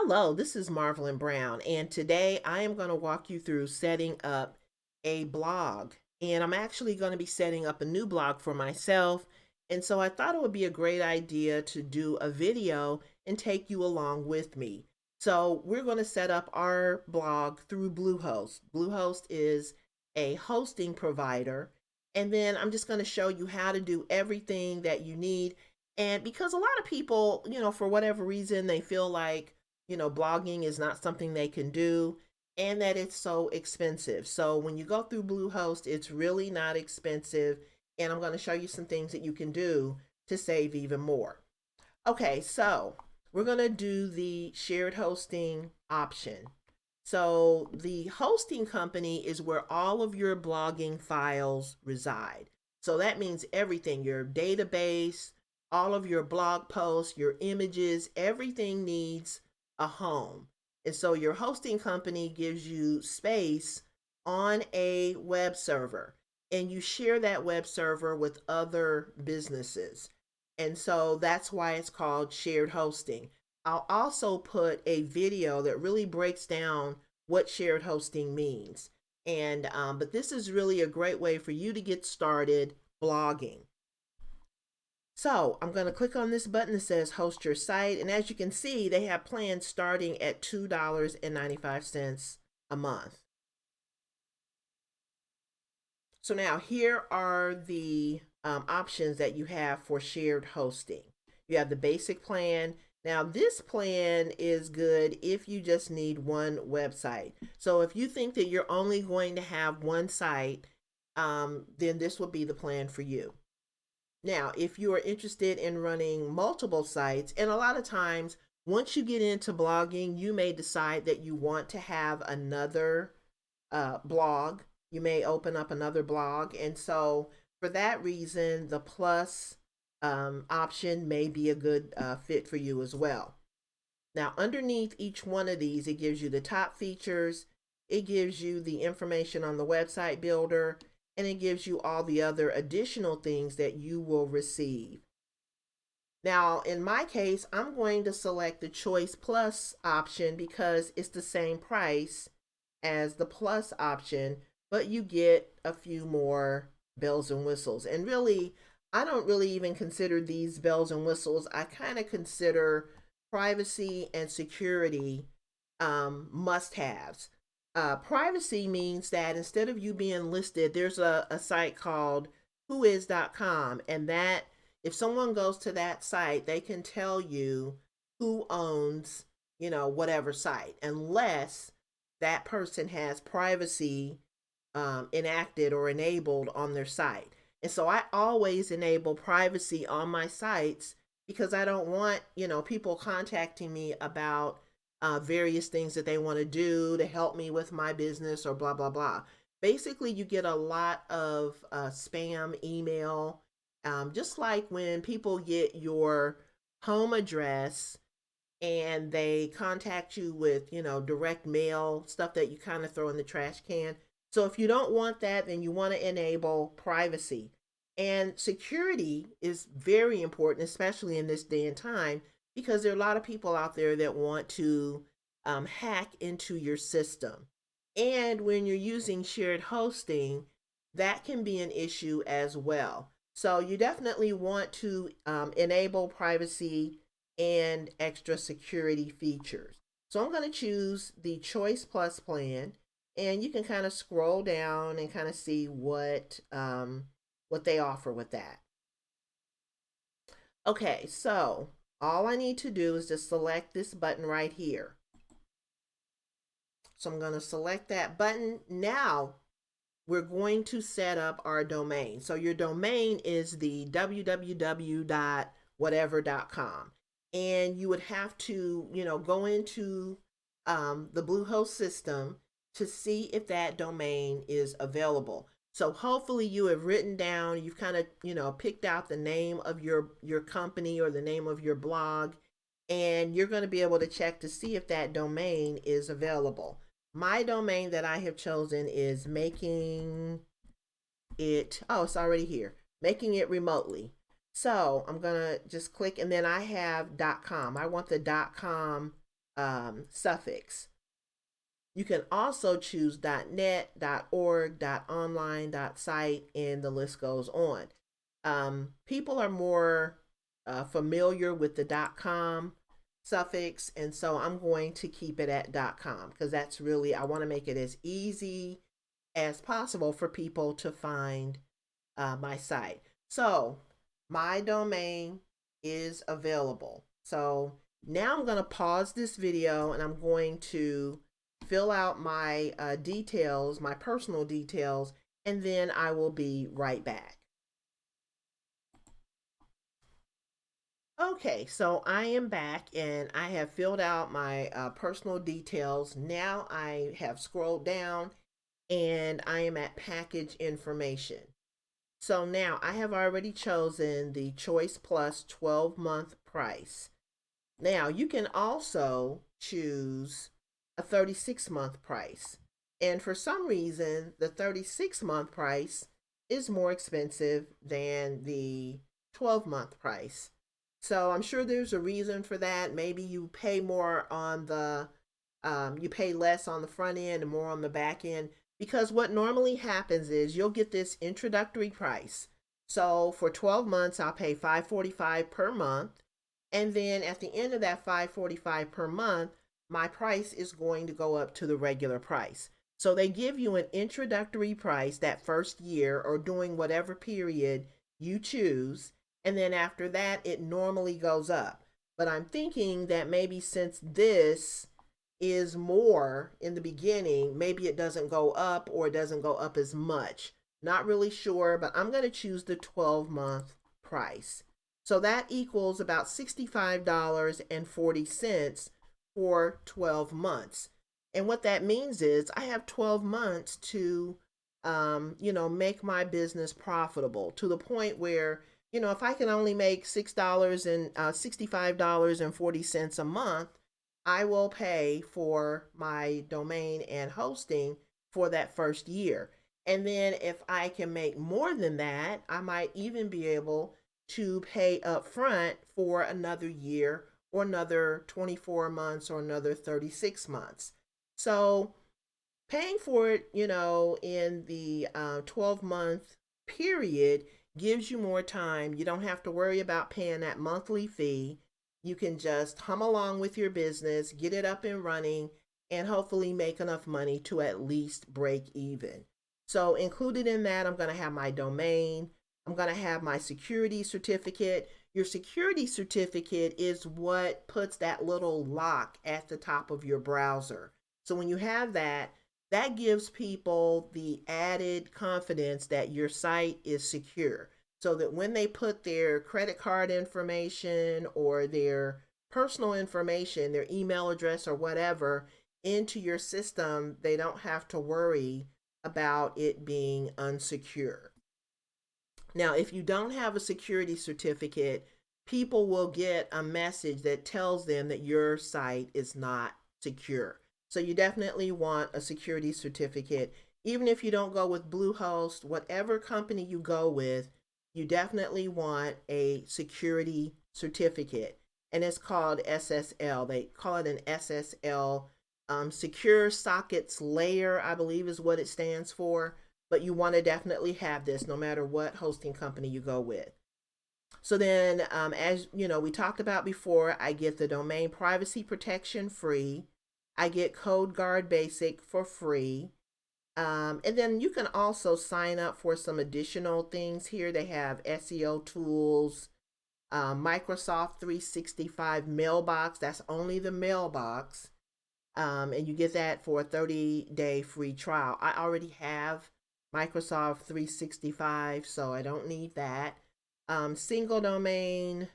Hello, this is Marvelyn Brown, and today I am going to walk you through setting up a blog. And I'm actually going to be setting up a new blog for myself. And so I thought it would be a great idea to do a video and take you along with me. So we're going to set up our blog through BlueHost. BlueHost is a hosting provider. And then I'm just going to show you how to do everything that you need. And because a lot of people, for whatever reason, they feel like blogging is not something they can do and that it's so expensive. So when you go through Bluehost, it's really not expensive. And I'm going to show you some things that you can do to save even more. Okay, so we're going to do the shared hosting option. So the hosting company is where all of your blogging files reside. So that means everything, your database, all of your blog posts, your images, everything needs a home. And so your hosting company gives you space on a web server, and you share that web server with other businesses. And so that's why it's called shared hosting. I'll also put a video that really breaks down what shared hosting means. And but this is really a great way for you to get started blogging. So I'm going to click on this button that says host your site. And as you can see, they have plans starting at $2.95 a month. So now here are the options that you have for shared hosting. You have the basic plan. Now this plan is good if you just need one website. So if you think that you're only going to have one site, then this will be the plan for you. Now, if you are interested in running multiple sites, and a lot of times once you get into blogging, you may decide that you want to have another blog. You may open up another blog. And so for that reason, the plus option may be a good fit for you as well. Now, underneath each one of these, it gives you the top features. It gives you the information on the website builder, and it gives you all the other additional things that you will receive. Now, in my case, I'm going to select the Choice Plus option because it's the same price as the Plus option, but you get a few more bells and whistles. And really, I don't really even consider these bells and whistles. I kind of consider privacy and security must-haves. Privacy means that instead of you being listed, there's a site called whois.com, and that if someone goes to that site, they can tell you who owns, whatever site, unless that person has privacy enacted or enabled on their site. And so I always enable privacy on my sites because I don't want, people contacting me about various things that they want to do to help me with my business or blah, blah, blah. Basically, you get a lot of spam email, just like when people get your home address and they contact you with, direct mail, stuff that you kind of throw in the trash can. So if you don't want that, then you want to enable privacy. And security is very important, especially in this day and time, because there are a lot of people out there that want to hack into your system. And when you're using shared hosting, that can be an issue as well. So you definitely want to enable privacy and extra security features. So I'm going to choose the Choice Plus plan, and you can kind of scroll down and kind of see what they offer with that. Okay, so all I need to do is just select this button right here. So I'm going to select that button. Now we're going to set up our domain. So your domain is the www.whatever.com. And you would have to, go into the Bluehost system to see if that domain is available. So hopefully you have written down, you've kind of, picked out the name of your company or the name of your blog, and you're going to be able to check to see if that domain is available. My domain that I have chosen is making it, oh, it's already here, making it remotely. So I'm going to just click, and then I have .com. I want the .com suffix. You can also choose .net, .org, .online, .site, and the list goes on. People are more familiar with the .com suffix, and so I'm going to keep it at .com because that's really, I want to make it as easy as possible for people to find my site. So my domain is available. So now I'm going to pause this video and I'm going to fill out my details, my personal details, and then I will be right back. Okay, so I am back and I have filled out my personal details. Now I have scrolled down and I am at package information. So now I have already chosen the Choice Plus 12-month price. Now you can also choose a 36-month price. And for some reason, the 36-month price is more expensive than the 12-month price. So I'm sure there's a reason for that. Maybe you pay more on the, you pay less on the front end and more on the back end. Because what normally happens is you'll get this introductory price. So for 12 months, I'll pay $5.45 per month. And then at the end of that $5.45 per month, my price is going to go up to the regular price. So they give you an introductory price that first year or during whatever period you choose. And then after that, it normally goes up. But I'm thinking that maybe since this is more in the beginning, maybe it doesn't go up or it doesn't go up as much. Not really sure, but I'm going to choose the 12-month price. So that equals about $65.40 for 12 months. And what that means is I have 12 months to, make my business profitable to the point where, if I can only make $65.40 a month, I will pay for my domain and hosting for that first year. And then if I can make more than that, I might even be able to pay up front for another year or another 24 months or another 36 months. So paying for it, in the 12-month period gives you more time. You don't have to worry about paying that monthly fee. You can just hum along with your business, get it up and running, and hopefully make enough money to at least break even. So included in that, I'm going to have my domain. I'm going to have my security certificate. Your security certificate is what puts that little lock at the top of your browser. So when you have that, that gives people the added confidence that your site is secure. So that when they put their credit card information or their personal information, their email address or whatever, into your system, they don't have to worry about it being unsecure. Now, if you don't have a security certificate, people will get a message that tells them that your site is not secure. So you definitely want a security certificate. Even if you don't go with BlueHost, whatever company you go with, you definitely want a security certificate. And it's called SSL. They call it an SSL, Secure Sockets Layer, I believe is what it stands for. But you want to definitely have this no matter what hosting company you go with. So then, as we talked about before, I get the domain privacy protection free. I get Code Guard Basic for free. And then you can also sign up for some additional things here. They have SEO tools, Microsoft 365 mailbox. That's only the mailbox. And you get that for a 30-day free trial. I already have Microsoft 365, so I don't need that. Single domain,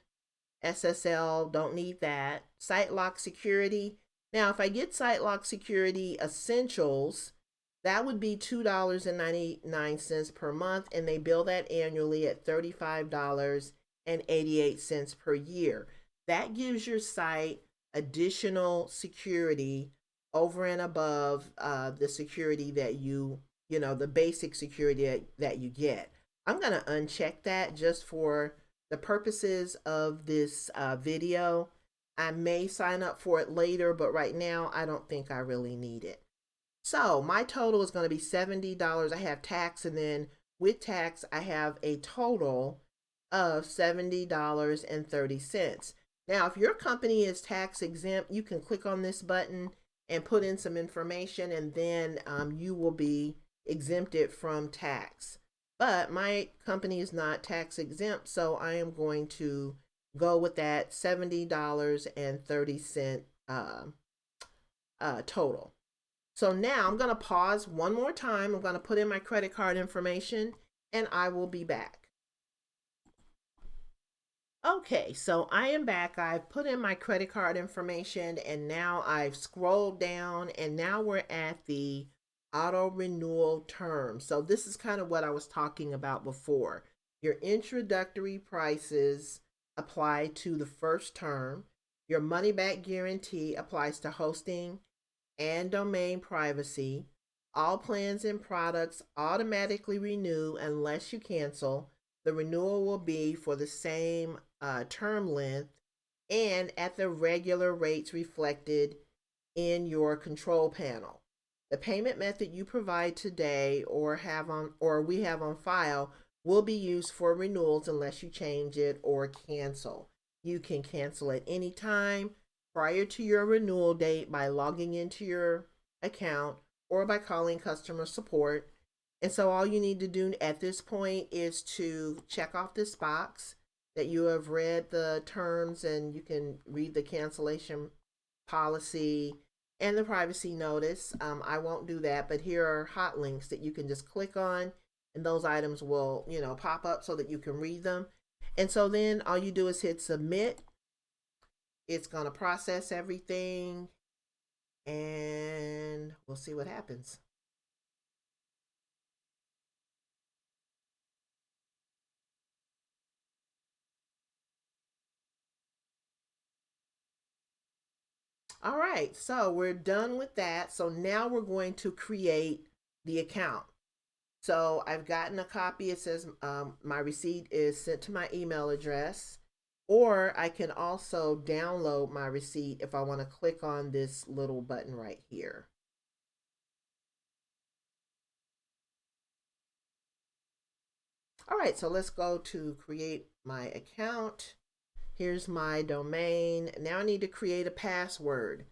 SSL, don't need that. Site lock security. Now, if I get Site Lock Security Essentials, that would be $2.99 per month, and they bill that annually at $35.88 per year. That gives your site additional security over and above the security that the basic security that you get. I'm going to uncheck that just for the purposes of this video. I may sign up for it later, but right now I don't think I really need it. So my total is going to be $70. I have tax, and then with tax, I have a total of $70.30. Now, if your company is tax exempt, you can click on this button and put in some information, and then you will be exempted from tax. But my company is not tax exempt, so I am going to go with that $70.30 total. So now I'm going to pause one more time. I'm going to put in my credit card information and I will be back. Okay, so I am back. I've put in my credit card information and now I've scrolled down and now we're at the auto renewal term. So this is kind of what I was talking about before. Your introductory prices apply to the first term. Your money back guarantee applies to hosting and domain privacy. All plans and products automatically renew unless you cancel. The renewal will be for the same term length and at the regular rates reflected in your control panel. The payment method you provide today or we have on file will be used for renewals unless you change it or cancel. You can cancel at any time prior to your renewal date by logging into your account or by calling customer support. And so all you need to do at this point is to check off this box that you have read the terms and you can read the cancellation policy and the privacy notice. I won't do that, but here are hot links that you can just click on and those items will, pop up so that you can read them. And so then all you do is hit submit. It's going to process everything and we'll see what happens. All right, so we're done with that. So now we're going to create the account. So I've gotten a copy. It says my receipt is sent to my email address, or I can also download my receipt if I want to click on this little button right here. All right, so let's go to create my account. Here's my domain. Now I need to create a password.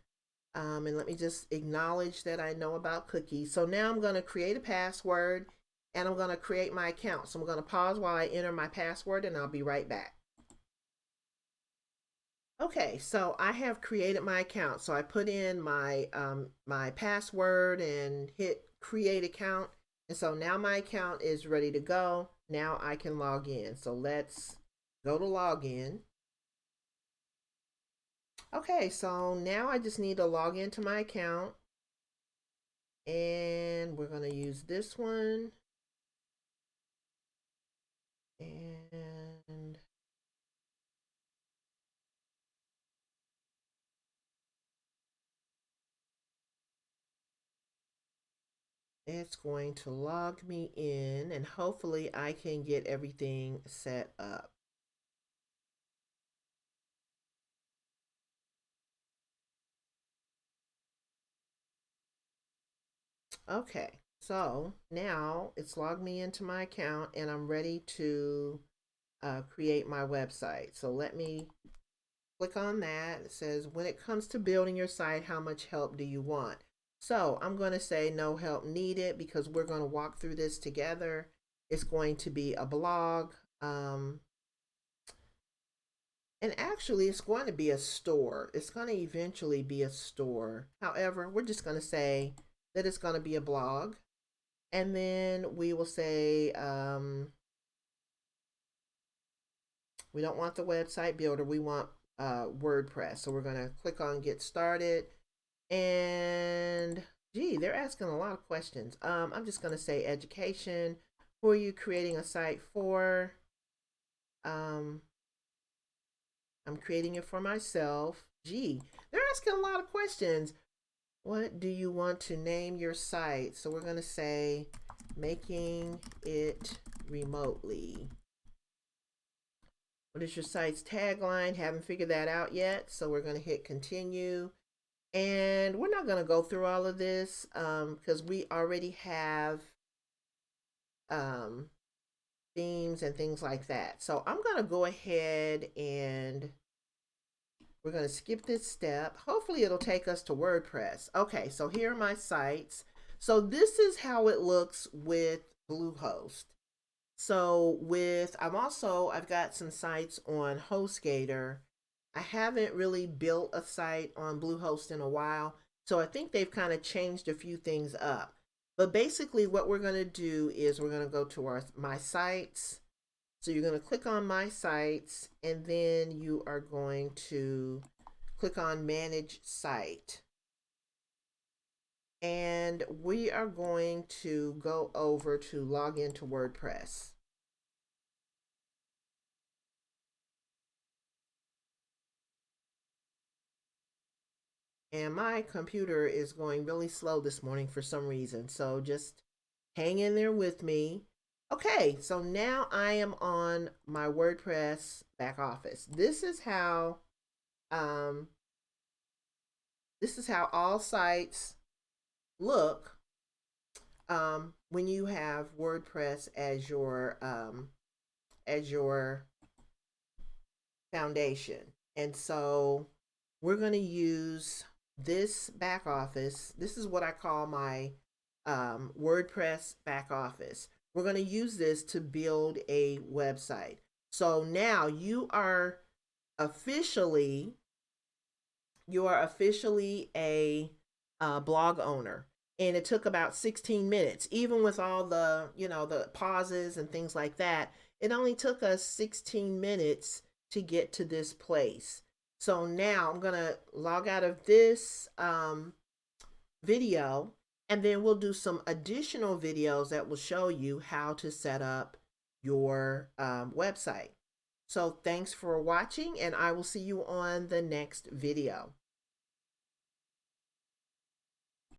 And let me just acknowledge that I know about cookies. So now I'm going to create a password and I'm going to create my account. So I'm going to pause while I enter my password and I'll be right back. Okay, so I have created my account. So I put in my password and hit create account. And so now my account is ready to go. Now I can log in. So let's go to login. Okay, so now I just need to log into my account. And we're going to use this one. And it's going to log me in and hopefully I can get everything set up. Okay, so now it's logged me into my account and I'm ready to create my website. So let me click on that. It says, when it comes to building your site, how much help do you want? So I'm going to say no help needed because we're going to walk through this together. It's going to be a blog. And actually, it's going to be a store. It's going to eventually be a store. However, we're just going to say that it's going to be a blog. And then we will say, we don't want the website builder. We want WordPress. So we're going to click on get started. And gee, they're asking a lot of questions. I'm just going to say education. Who are you creating a site for? I'm creating it for myself. Gee, they're asking a lot of questions. What do you want to name your site? So we're going to say making it remotely. What is your site's tagline? Haven't figured that out yet. So we're going to hit continue. And we're not going to go through all of this because we already have um, themes and things like that. So I'm going to go ahead and we're going to skip this step. Hopefully it'll take us to WordPress. Okay, so here are my sites. So this is how it looks with BlueHost. So I've got some sites on HostGator. I haven't really built a site on BlueHost in a while, so I think they've kind of changed a few things up. But basically what we're going to do is we're going to go to my sites. So you're going to click on my sites and then you are going to click on manage site. And we are going to go over to log into WordPress. And my computer is going really slow this morning for some reason. So just hang in there with me. Okay, so now I am on my WordPress back office. Um, this is how all sites look when you have WordPress as your foundation. And so we're going to use this back office. This is what I call my WordPress back office. We're going to use this to build a website. So now you are officially a blog owner. And it took about 16 minutes, even with all the, the pauses and things like that. It only took us 16 minutes to get to this place. So now I'm going to log out of this video, and then we'll do some additional videos that will show you how to set up your website. So thanks for watching, and I will see you on the next video.